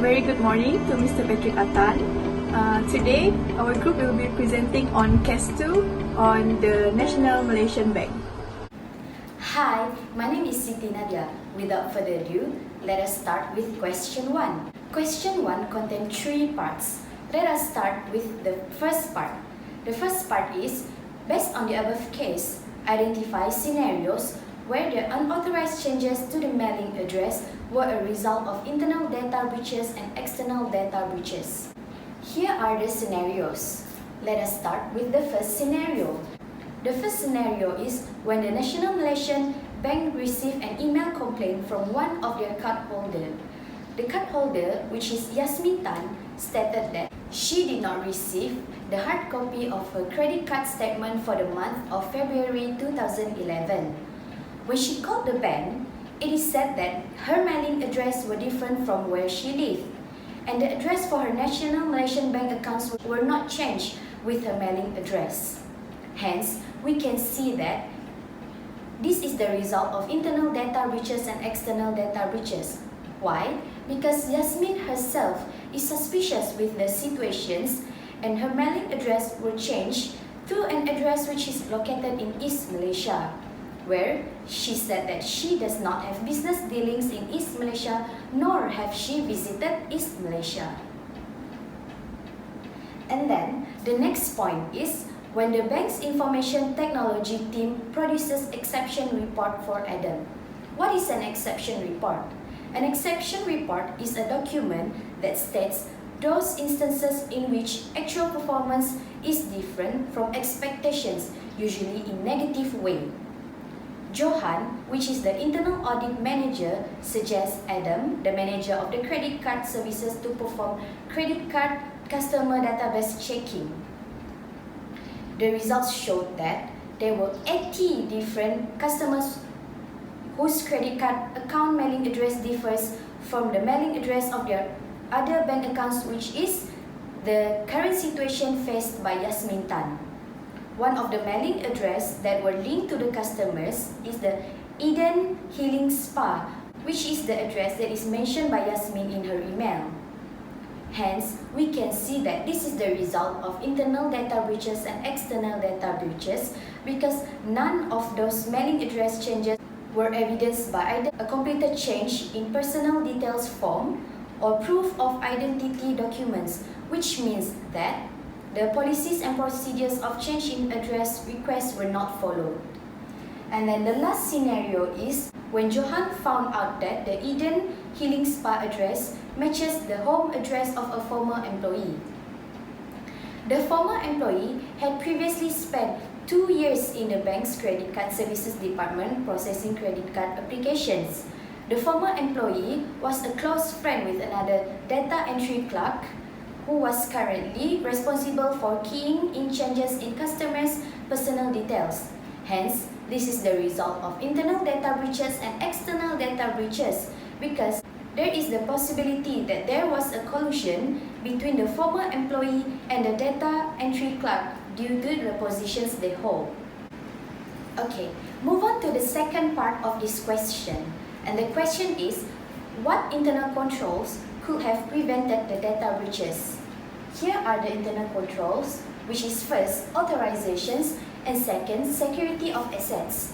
very good morning to Mr. Patrick Atan. Today, our group will be presenting on Case 2 on the National Malaysian Bank. Hi, my name is Siti Nadia. Without further ado, let us start with question 1. Question 1 contains 3 parts. Let us start with the first part. The first part is, based on the above case, identify scenarios where the unauthorized changes to the mailing address were a result of internal data breaches and external data breaches. Here are the scenarios. Let us start with the first scenario. The first scenario is when the National Malaysian Bank received an email complaint from one of their cardholder. The cardholder, which is Yasmin Tan, stated that she did not receive the hard copy of her credit card statement for the month of February 2011. When she called the bank, it is said that her mailing address were different from where she lived, and the address for her National Malaysian Bank accounts were not changed with her mailing address. Hence, we can see that this is the result of internal data breaches and external data breaches. Why? Because Yasmin herself is suspicious with the situations and her mailing address were changed to an address which is located in East Malaysia, where she said that she does not have business dealings in East Malaysia, nor have she visited East Malaysia. And then, the next point is when the bank's information technology team produces exception report for Adam. What is an exception report? An exception report is a document that states those instances in which actual performance is different from expectations, usually in negative way. Johan, which is the internal audit manager, suggests Adam, the manager of the credit card services, to perform credit card customer database checking. The results showed that there were 80 different customers whose credit card account mailing address differs from the mailing address of their other bank accounts, which is the current situation faced by Yasmin Tan. One of the mailing address that were linked to the customers is the Eden Healing Spa, which is the address that is mentioned by Yasmin in her email. Hence, we can see that this is the result of internal data breaches and external data breaches because none of those mailing address changes were evidenced by either a completed change in personal details form or proof of identity documents, which means that the policies and procedures of change in address requests were not followed. And then the last scenario is when Johan found out that the Eden Healing Spa address matches the home address of a former employee. The former employee had previously spent 2 years in the bank's credit card services department processing credit card applications. The former employee was a close friend with another data entry clerk who was currently responsible for keying in changes in customers' personal details. Hence, this is the result of internal data breaches and external data breaches because there is the possibility that there was a collusion between the former employee and the data entry clerk due to the positions they hold. Okay, move on to the second part of this question. And the question is, what internal controls could have prevented the data breaches? Here are the internal controls, which is first, authorizations, and second, security of assets.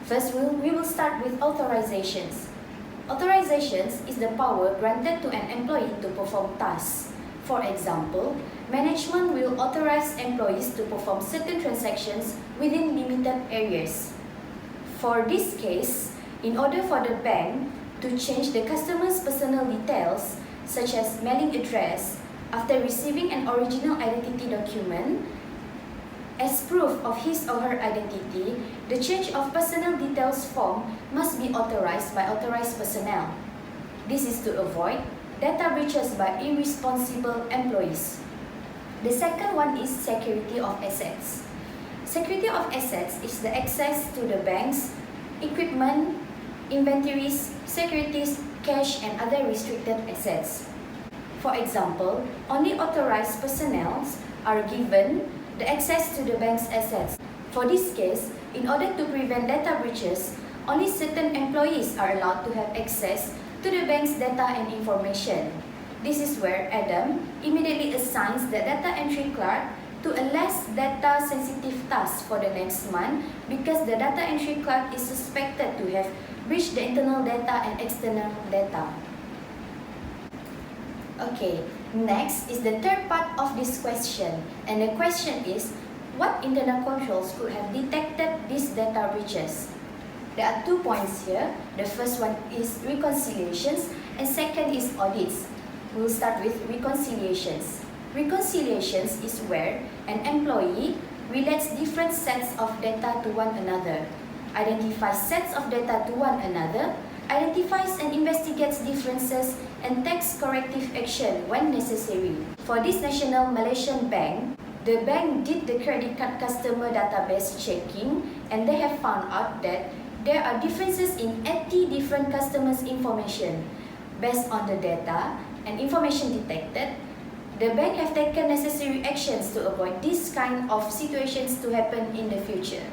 First, we will start with authorizations. Authorizations is the power granted to an employee to perform tasks. For example, management will authorize employees to perform certain transactions within limited areas. For this case, in order for the bank to change the customer's personal details, such as mailing address, after receiving an original identity document, as proof of his or her identity, the change of personal details form must be authorized by authorized personnel. This is to avoid data breaches by irresponsible employees. The second one is security of assets. Security of assets is the access to the bank's equipment, inventories, securities, cash, and other restricted assets. For example, only authorized personnel are given the access to the bank's assets. For this case, in order to prevent data breaches, only certain employees are allowed to have access to the bank's data and information. This is where Adam immediately assigns the data entry clerk to a less data sensitive task for the next month because the data entry clerk is suspected to have breached the internal data and external data. Okay, next is the third part of this question, and the question is, what internal controls could have detected these data breaches? There are 2 points here. The first one is reconciliations and second is audits. We'll start with reconciliations. Reconciliations is where an employee relates different sets of data to one another, identifies sets of data to one another, identifies and investigates differences, and takes corrective action when necessary. For this national Malaysian bank, the bank did the credit card customer database checking and they have found out that there are differences in 80 different customers' information. Based on the data and information detected, the bank have taken necessary actions to avoid this kind of situations to happen in the future.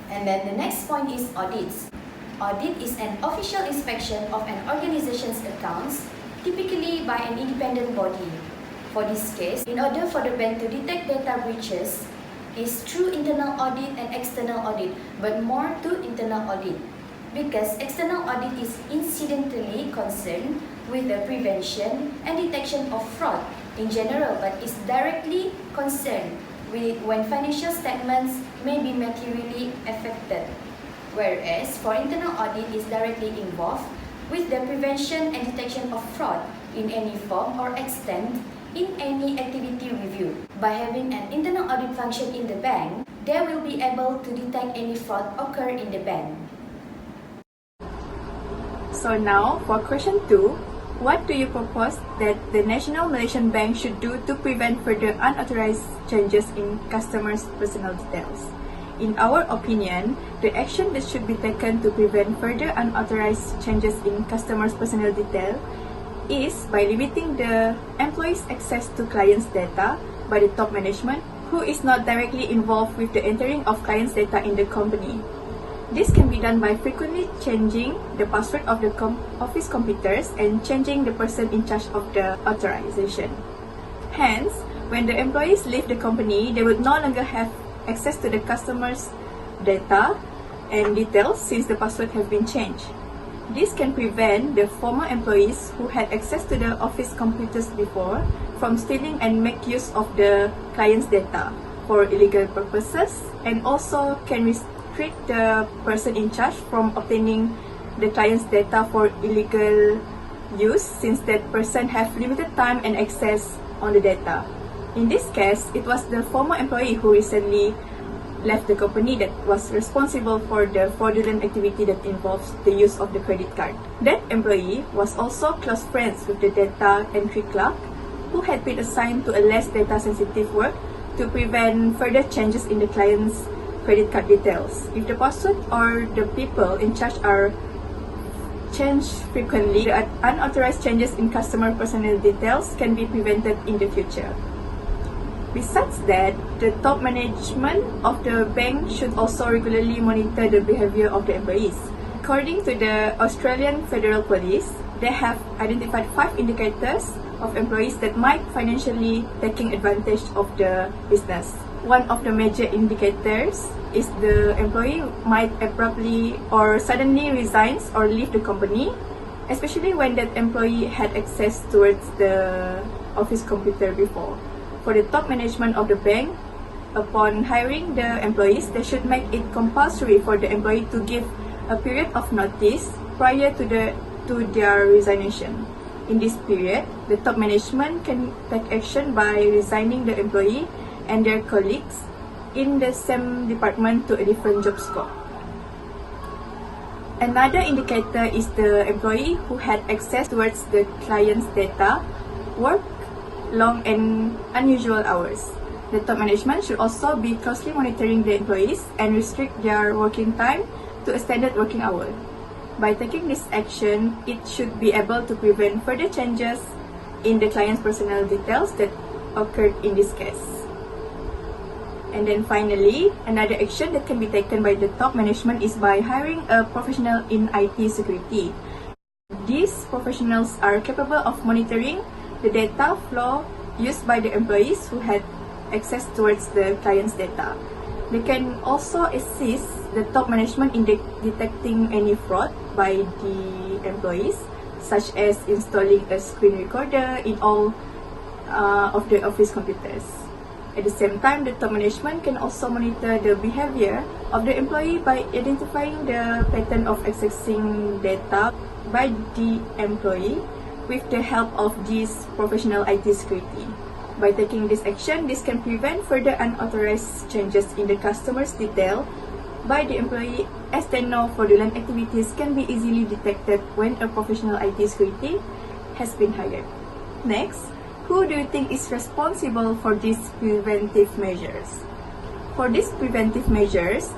And then the next point is audits. Audit is an official inspection of an organization's accounts, typically by an independent body. For this case, in order for the bank to detect data breaches, is through internal audit and external audit, but more to internal audit, because external audit is incidentally concerned with the prevention and detection of fraud in general, but is directly concerned with when financial statements may be materially affected. Whereas for internal audit is directly involved with the prevention and detection of fraud in any form or extent in any activity review. By having an internal audit function in the bank, they will be able to detect any fraud occur in the bank. So now for question 2, what do you propose that the National Malaysian Bank should do to prevent further unauthorized changes in customers' personal details? In our opinion, the action that should be taken to prevent further unauthorized changes in customers' personal detail is by limiting the employees' access to clients' data by the top management who is not directly involved with the entering of clients' data in the company. This can be done by frequently changing the password of the office computers and changing the person in charge of the authorization. Hence, when the employees leave the company, they would no longer have access to the customers' data and details since the password have been changed. This can prevent the former employees who had access to the office computers before from stealing and make use of the client's data for illegal purposes, and also can restrict the person in charge from obtaining the client's data for illegal use since that person have limited time and access on the data. In this case, it was the former employee who recently left the company that was responsible for the fraudulent activity that involves the use of the credit card. That employee was also close friends with the data entry clerk who had been assigned to a less data sensitive work to prevent further changes in the client's credit card details. If the password or the people in charge are changed frequently, the unauthorized changes in customer personal details can be prevented in the future. Besides that, the top management of the bank should also regularly monitor the behavior of the employees. According to the Australian Federal Police, they have identified 5 indicators of employees that might financially taking advantage of the business. One of the major indicators is the employee might abruptly or suddenly resigns or leave the company, especially when that employee had access towards the office computer before. For the top management of the bank, upon hiring the employees, they should make it compulsory for the employee to give a period of notice prior to their resignation. In this period, the top management can take action by resigning the employee and their colleagues in the same department to a different job scope. Another indicator is the employee who had access towards the client's data work long and unusual hours. The top management should also be closely monitoring the employees and restrict their working time to a standard working hour. By taking this action, it should be able to prevent further changes in the client's personal details that occurred in this case. And then finally, another action that can be taken by the top management is by hiring a professional in IT security. These professionals are capable of monitoring the data flow used by the employees who had access towards the client's data. They can also assist the top management in detecting any fraud by the employees, such as installing a screen recorder in all of the office computers. At the same time, the top management can also monitor the behavior of the employee by identifying the pattern of accessing data by the employee with the help of this professional IT security. By taking this action, this can prevent further unauthorized changes in the customer's detail by the employee, as they know fraudulent activities can be easily detected when a professional IT security has been hired. Next, who do you think is responsible for these preventive measures? For these preventive measures,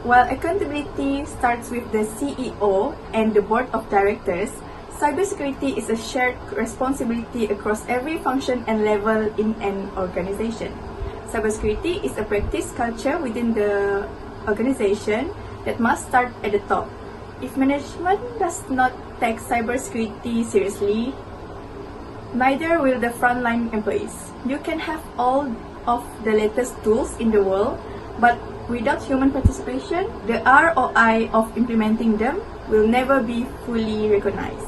while accountability starts with the CEO and the board of directors, cybersecurity is a shared responsibility across every function and level in an organization. Cybersecurity is a practice culture within the organization that must start at the top. If management does not take cybersecurity seriously, neither will the frontline employees. You can have all of the latest tools in the world, but without human participation, the ROI of implementing them will never be fully recognized.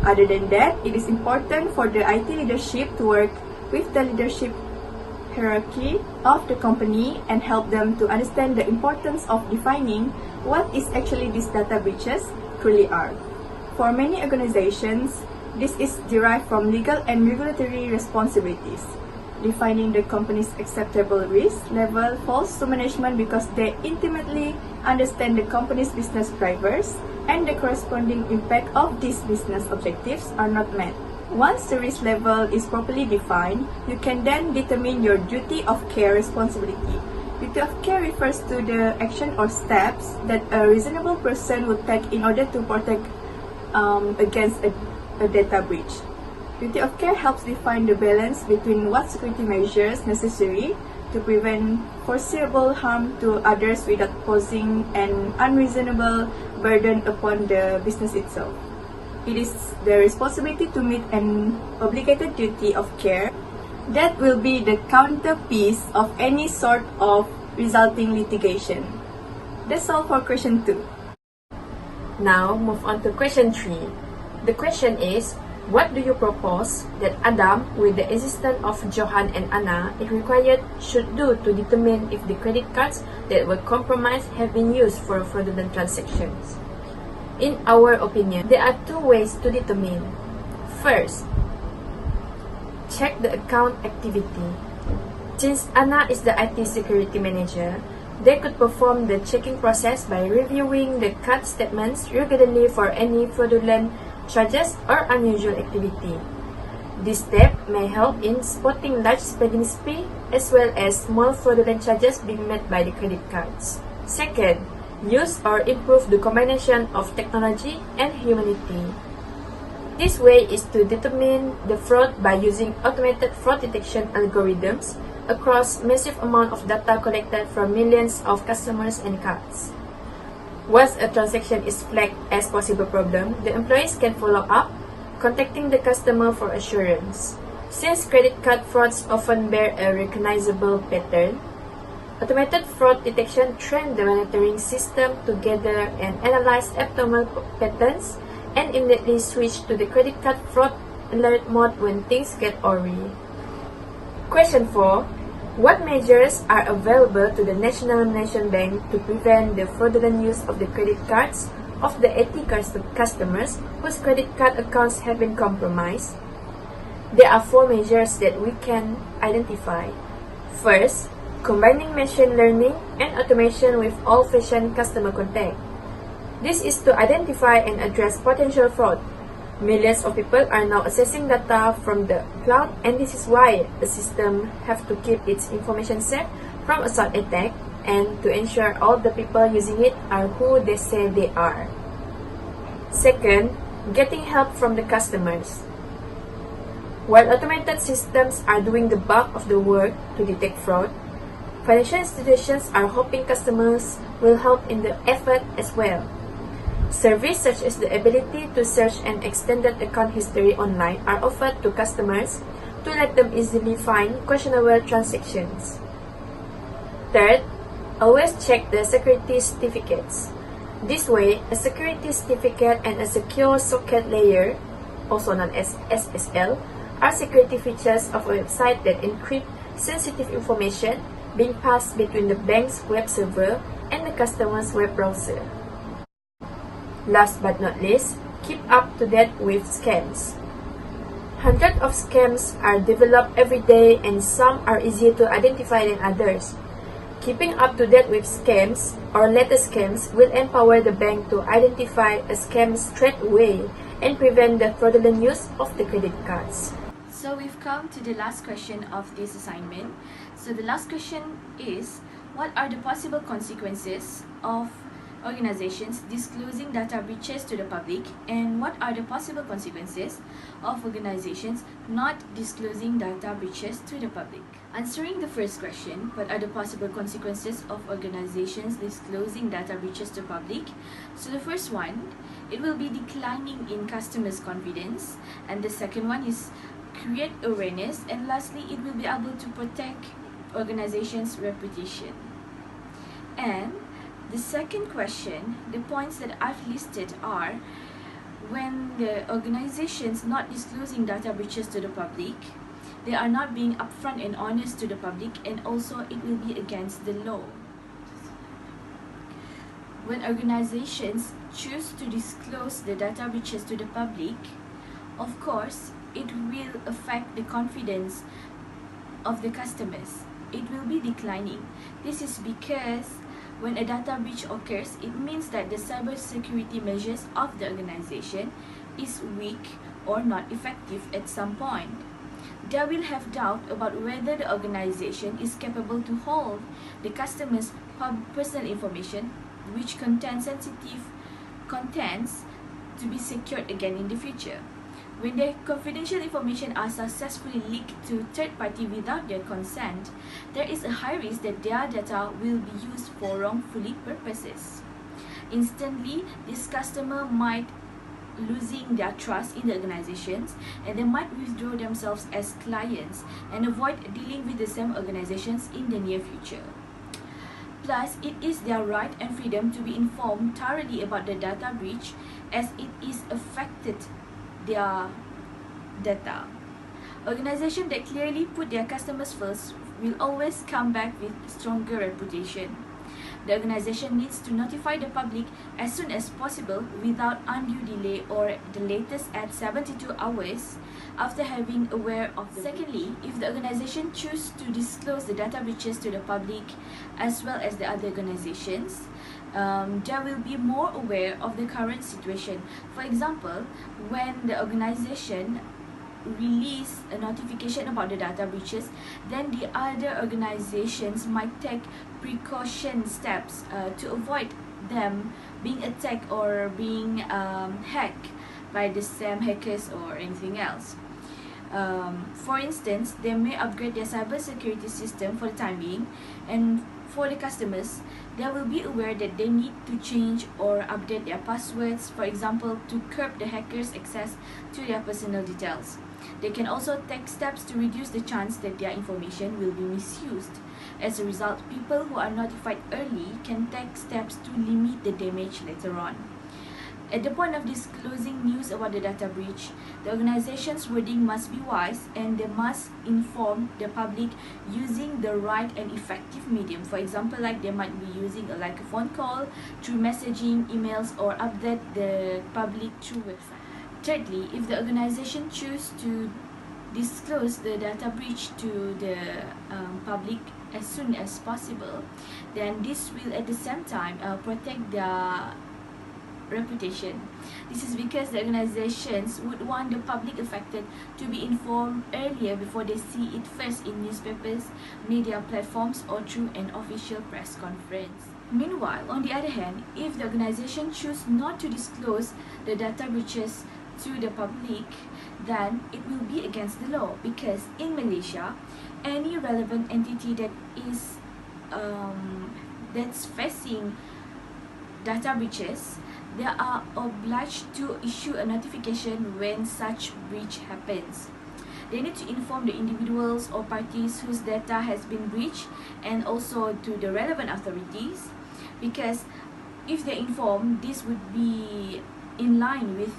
Other than that, it is important for the IT leadership to work with the leadership hierarchy of the company and help them to understand the importance of defining what is actually these data breaches truly are. For many organizations, this is derived from legal and regulatory responsibilities. Defining the company's acceptable risk level falls to management because they intimately understand the company's business drivers and the corresponding impact of these business objectives are not met. Once the risk level is properly defined, you can then determine your duty of care responsibility. Duty of care refers to the action or steps that a reasonable person would take in order to protect against a data breach. Duty of care helps define the balance between what security measures necessary to prevent foreseeable harm to others without posing an unreasonable burden upon the business itself. It is the responsibility to meet an obligated duty of care that will be the counterpiece of any sort of resulting litigation. That's all for question 2. Now, move on to question 3. The question is, what do you propose that Adam, with the assistance of Johan and Anna, if required, should do to determine if the credit cards that were compromised have been used for fraudulent transactions? In our opinion, there are two ways to determine. First, check the account activity. Since Anna is the IT security manager, they could perform the checking process by reviewing the card statements regularly for any fraudulent charges or unusual activity. This step may help in spotting large spending spree as well as small fraudulent charges being made by the credit cards. Second, use or improve the combination of technology and humanity. This way is to determine the fraud by using automated fraud detection algorithms across massive amount of data collected from millions of customers and cards. Once a transaction is flagged as possible problem, the employees can follow up, contacting the customer for assurance. Since credit card frauds often bear a recognizable pattern, automated fraud detection trains the monitoring system to gather and analyze abnormal patterns and immediately switch to the credit card fraud alert mode when things get awry. Question 4. What measures are available to the National Malaysian Bank to prevent the fraudulent use of the credit cards of the 80 customers whose credit card accounts have been compromised? There are 4 measures that we can identify. First, combining machine learning and automation with old-fashioned customer contact. This is to identify and address potential fraud. Millions of people are now accessing data from the cloud, and this is why the system have to keep its information safe from assault attack and to ensure all the people using it are who they say they are. Second, getting help from the customers. While automated systems are doing the bulk of the work to detect fraud, financial institutions are hoping customers will help in the effort as well. Services such as the ability to search and extended account history online are offered to customers to let them easily find questionable transactions. Third, always check the security certificates. This way, a security certificate and a secure socket layer, also known as SSL, are security features of a website that encrypt sensitive information being passed between the bank's web server and the customer's web browser. Last but not least, keep up to date with scams. Hundreds of scams are developed every day and some are easier to identify than others. Keeping up to date with scams or latest scams will empower the bank to identify a scam straight away and prevent the fraudulent use of the credit cards. So we've come to the last question of this assignment. So the last question is, what are the possible consequences of organizations disclosing data breaches to the public, and what are the possible consequences of organizations not disclosing data breaches to the public? Answering the first question, what are the possible consequences of organizations disclosing data breaches to public? So the first one, it will be declining in customers' confidence, and the second one is create awareness, and lastly, it will be able to protect organizations' reputation. And the second question, the points that I've listed are, when the organizations not disclosing data breaches to the public, they are not being upfront and honest to the public, and also it will be against the law. When organizations choose to disclose the data breaches to the public, of course, it will affect the confidence of the customers. It will be declining. This is because when a data breach occurs, it means that the cybersecurity measures of the organization is weak or not effective at some point. They will have doubt about whether the organization is capable to hold the customer's personal information, which contains sensitive contents, to be secured again in the future. When their confidential information are successfully leaked to third party without their consent, there is a high risk that their data will be used for wrongfully purposes. Instantly, this customer might losing their trust in the organizations, and they might withdraw themselves as clients and avoid dealing with the same organizations in the near future. Plus, it is their right and freedom to be informed thoroughly about the data breach, as it is affected their data. Organizations that clearly put their customers first will always come back with stronger reputation. The organization needs to notify the public as soon as possible without undue delay, or the latest at 72 hours after having aware of the Secondly, if the organization chooses to disclose the data breaches to the public as well as the other organizations, they will be more aware of the current situation. For example, when the organization release a notification about the data breaches, then the other organizations might take precaution steps to avoid them being attacked or being hacked by the same hackers or anything else. For instance, they may upgrade their cybersecurity system for the time being, and for the customers, they will be aware that they need to change or update their passwords, for example, to curb the hackers' access to their personal details. They can also take steps to reduce the chance that their information will be misused. As a result, people who are notified early can take steps to limit the damage later on. At the point of disclosing news about the data breach, the organization's wording must be wise, and they must inform the public using the right and effective medium. For example, like they might be using a phone call, through messaging, emails, or update the public through website. Thirdly, if the organization chooses to disclose the data breach to the public as soon as possible, then this will at the same time protect their reputation. This is because the organizations would want the public affected to be informed earlier before they see it first in newspapers, media platforms, or through an official press conference. Meanwhile, on the other hand, if the organization chooses not to disclose the data breaches to the public, then it will be against the law, because in Malaysia, any relevant entity that is that's facing data breaches, they are obliged to issue a notification when such breach happens. They need to inform the individuals or parties whose data has been breached and also to the relevant authorities, because if they inform, this would be in line with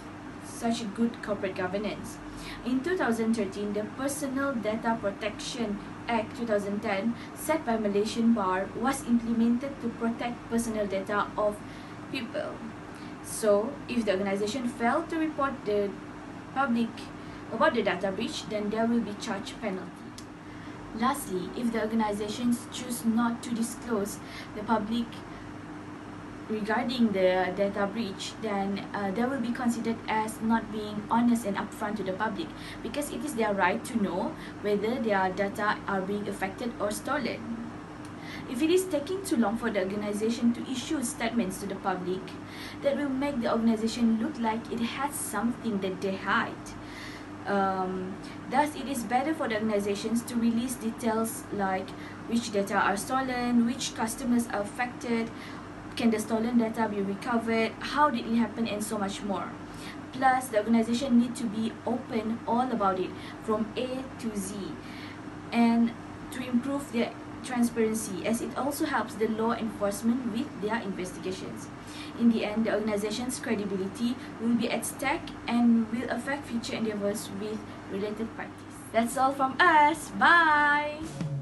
such good corporate governance. In 2013, the Personal Data Protection Act 2010, set by Malaysian Bar, was implemented to protect personal data of people. So, if the organization failed to report the public about the data breach, then there will be charge penalty. Lastly, if the organizations choose not to disclose the public regarding the data breach, then they will be considered as not being honest and upfront to the public, because it is their right to know whether their data are being affected or stolen. If it is taking too long for the organization to issue statements to the public, that will make the organization look like it has something that they hide. Thus, it is better for the organizations to release details like which data are stolen, which customers are affected, can the stolen data be recovered, how did it happen, and so much more. Plus, the organization need to be open all about it from A to Z, and to improve their transparency, as it also helps the law enforcement with their investigations. In the end, the organization's credibility will be at stake and will affect future endeavors with related parties. That's all from us. Bye!